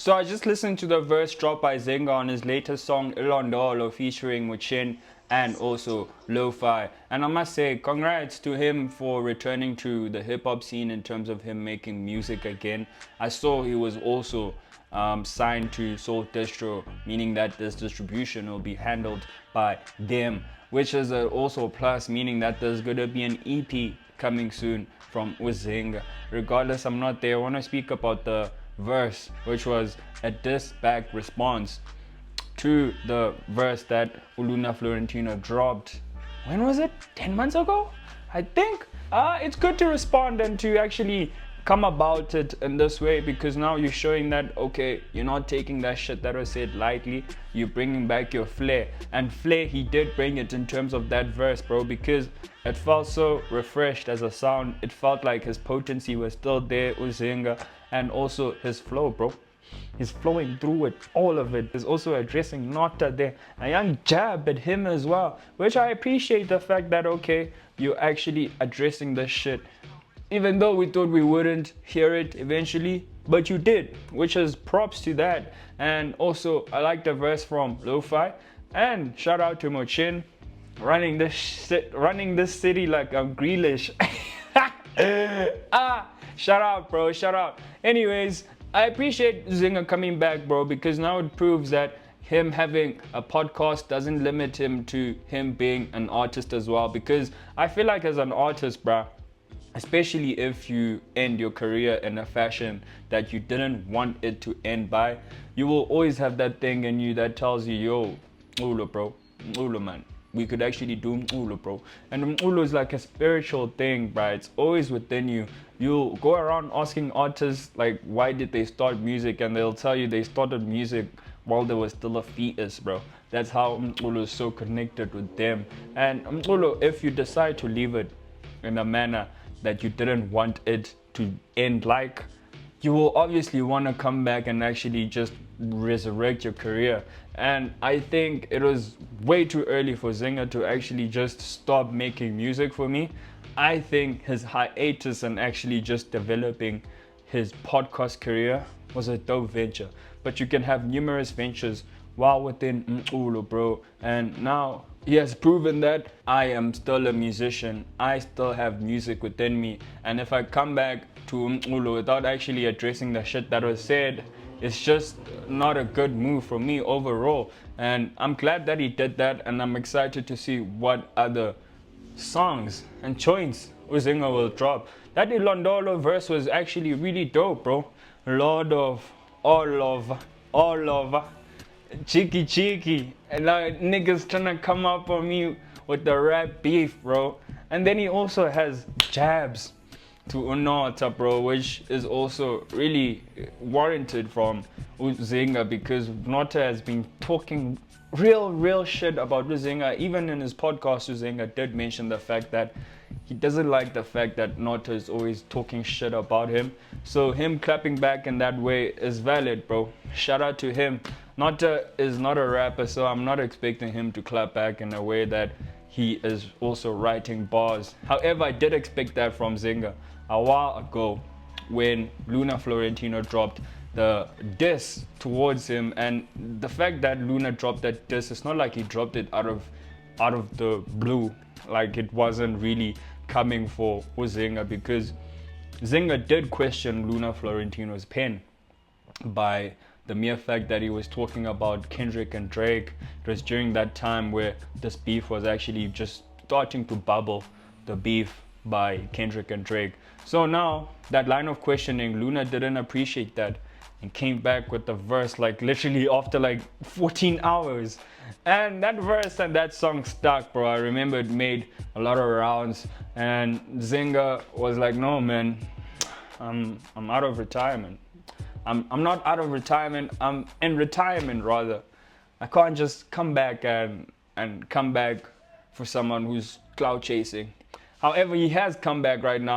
So I just listened to the verse drop by Zingah on his latest song Ilondolo featuring Muchin and also Lo-Fi. And I must say, congrats to him for returning to the hip-hop scene in terms of him making music again. I saw he was also signed to Soul Distro, meaning that this distribution will be handled by them, which is also a plus, meaning that there's going to be an EP coming soon from Zingah. Regardless, I'm not there. I want to speak about the verse, which was a diss back response to the verse that Luna Florentino dropped. When was it? 10 months ago? I think. It's good to respond and to actually come about it in this way, because now you're showing that, okay, you're not taking that shit that was said lightly. You're bringing back your flair. And flair, he did bring it in terms of that verse, bro, because it felt so refreshed as a sound. It felt like his potency was still there, Zingah, and also his flow, bro. He's flowing through it, all of it. He's also addressing Nota there, a young jab at him as well, which I appreciate the fact that, okay, you're actually addressing this shit. Even though we thought we wouldn't hear it eventually, but you did, which is props to that. And also, I like the verse from Lo-Fi, and shout out to Mochin, running this city like I'm Grealish. Shout out, bro, shout out. Anyways, I appreciate Zingah coming back, bro, because now it proves that him having a podcast doesn't limit him to him being an artist as well. Because I feel like as an artist, bro, especially if you end your career in a fashion that you didn't want it to end by, you will always have that thing in you that tells you, yo, Ulo, bro, Ulo, man, we could actually do Ulo, bro. And Ulo is like a spiritual thing, bro. It's always within you. You'll go around asking artists, like, why did they start music? And they'll tell you they started music while they were still a fetus, bro. That's how Ulo is so connected with them. And Ulo, if you decide to leave it in a manner that you didn't want it to end like, you will obviously want to come back and actually just resurrect your career. And I think it was way too early for Zingah to actually just stop making music for me. I think his hiatus and actually just developing his podcast career was a dope venture. But you can have numerous ventures while within Mculo, bro. And now he has proven that I am still a musician. I still have music within me. And if I come back to Mculo without actually addressing the shit that was said, it's just not a good move for me overall. And I'm glad that he did that, and I'm excited to see what other songs and joints Zingah will drop. That Ilondolo verse was actually really dope, bro. Lord of all of cheeky, and like niggas trying to come up on me with the rap beef, bro. And then he also has jabs to Unota, bro, which is also really warranted from Zingah, because Nota has been talking real shit about Zingah. Even in his podcast, Zingah did mention the fact that he doesn't like the fact that Nota is always talking shit about him. So him clapping back in that way is valid, bro. Shout out to him. Nota is not a rapper, so I'm not expecting him to clap back in a way that he is also writing bars. However, I did expect that from Zingah a while ago when Luna Florentino dropped the diss towards him. And the fact that Luna dropped that diss, it's not like he dropped it out of the blue. Like, it wasn't really coming for Zingah, because Zingah did question Luna Florentino's pen by the mere fact that he was talking about Kendrick and Drake. It was during that time where this beef was actually just starting to bubble, the beef by Kendrick and Drake. So now, that line of questioning, Luna didn't appreciate that and came back with the verse like literally after like 14 hours. And that verse and that song stuck, bro. I remember it made a lot of rounds, and Zingah was like, no, man, I'm out of retirement. I'm not out of retirement, I'm in retirement rather. I can't just come back and come back for someone who's cloud chasing. However, he has come back right now.